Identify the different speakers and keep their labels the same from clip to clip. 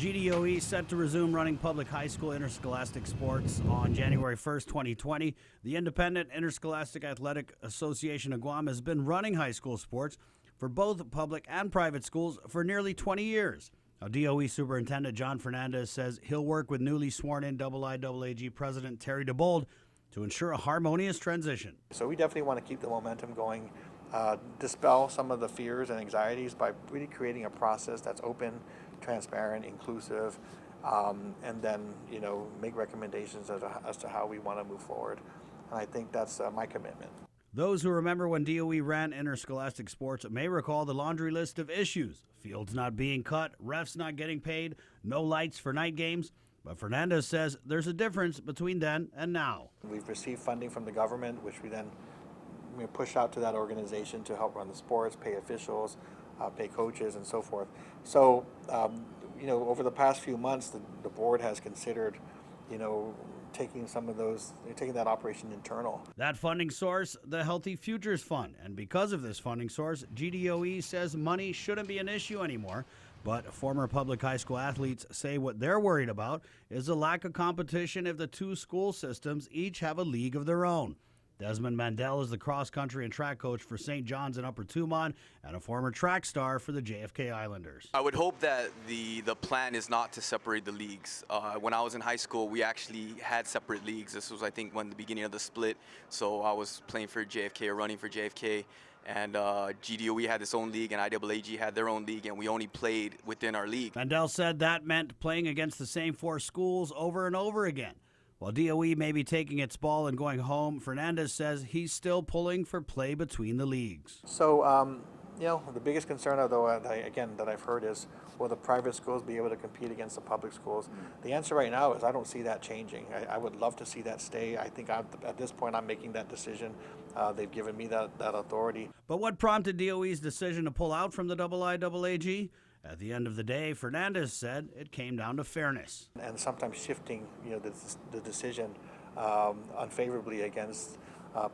Speaker 1: GDOE set to resume running public high school interscholastic sports on January 1st, 2020. The Independent Interscholastic Athletic Association of Guam has been running high school sports for both public and private schools for nearly 20 years. Now, DOE Superintendent John Fernandez says he'll work with newly sworn-in IIAAG President Terry DeBold to ensure a harmonious transition.
Speaker 2: So we definitely want to keep the momentum going, dispel some of the fears and anxieties by really creating a process that's open, transparent, inclusive, and then make recommendations as to how we want to move forward. And I think that's my commitment.
Speaker 1: Those who remember when DOE ran interscholastic sports may recall the laundry list of issues: fields not being cut, refs not getting paid, no lights for night games. But Fernandez says there's a difference between then and now.
Speaker 2: We've received funding from the government, which we then push out to that organization to help run the sports, pay officials, pay coaches, and so forth. So, over the past few months, the board has considered, taking that operation internal.
Speaker 1: That funding source, the Healthy Futures Fund. And because of this funding source, GDOE says money shouldn't be an issue anymore. But former public high school athletes say what they're worried about is a lack of competition if the two school systems each have a league of their own. Desmond Mandel is the cross-country and track coach for St. John's in Upper Tumon and a former track star for the JFK Islanders.
Speaker 3: I would hope that the plan is not to separate the leagues. When I was in high school, we actually had separate leagues. This was, I think, when the beginning of the split. So I was playing for JFK or running for JFK. And GDOE had its own league, and IIAAG had their own league, and we only played within our league.
Speaker 1: Mandel said that meant playing against the same four schools over and over again. While DOE may be taking its ball and going home, Fernandez says he's still pulling for play between the leagues.
Speaker 2: So, the biggest concern, though, that I've heard is, will the private schools be able to compete against the public schools? The answer right now is I don't see that changing. I would love to see that stay. I think at this point I'm making that decision. They've given me that authority.
Speaker 1: But what prompted DOE's decision to pull out from the IIAAG? At the end of the day, Fernandez said it came down to fairness.
Speaker 2: And sometimes shifting the decision unfavorably against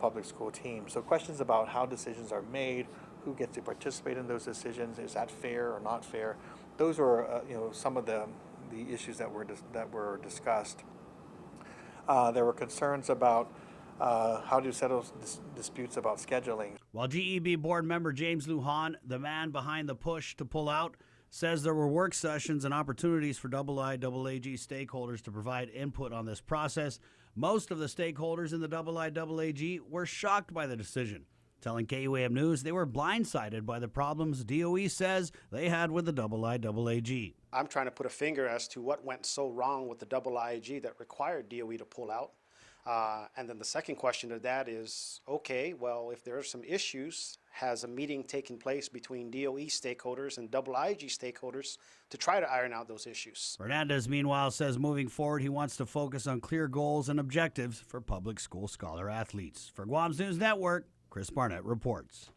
Speaker 2: public school teams. So questions about how decisions are made, who gets to participate in those decisions, is that fair or not fair? Those were some of the issues that were discussed. There were concerns about how to settle disputes about scheduling.
Speaker 1: While GEB board member James Lujan, the man behind the push to pull out, says there were work sessions and opportunities for IIAAG stakeholders to provide input on this process, most of the stakeholders in the IIAAG were shocked by the decision, telling KUAM News they were blindsided by the problems DOE says they had with the IIAAG.
Speaker 4: I'm trying to put a finger as to what went so wrong with the IIAAG that required DOE to pull out. And then the second question to that is, okay, well, if there are some issues, has a meeting taken place between DOE stakeholders and IIAAG stakeholders to try to iron out those issues?
Speaker 1: Fernandez, meanwhile, says moving forward, he wants to focus on clear goals and objectives for public school scholar athletes. For Guam's News Network, Chris Barnett reports.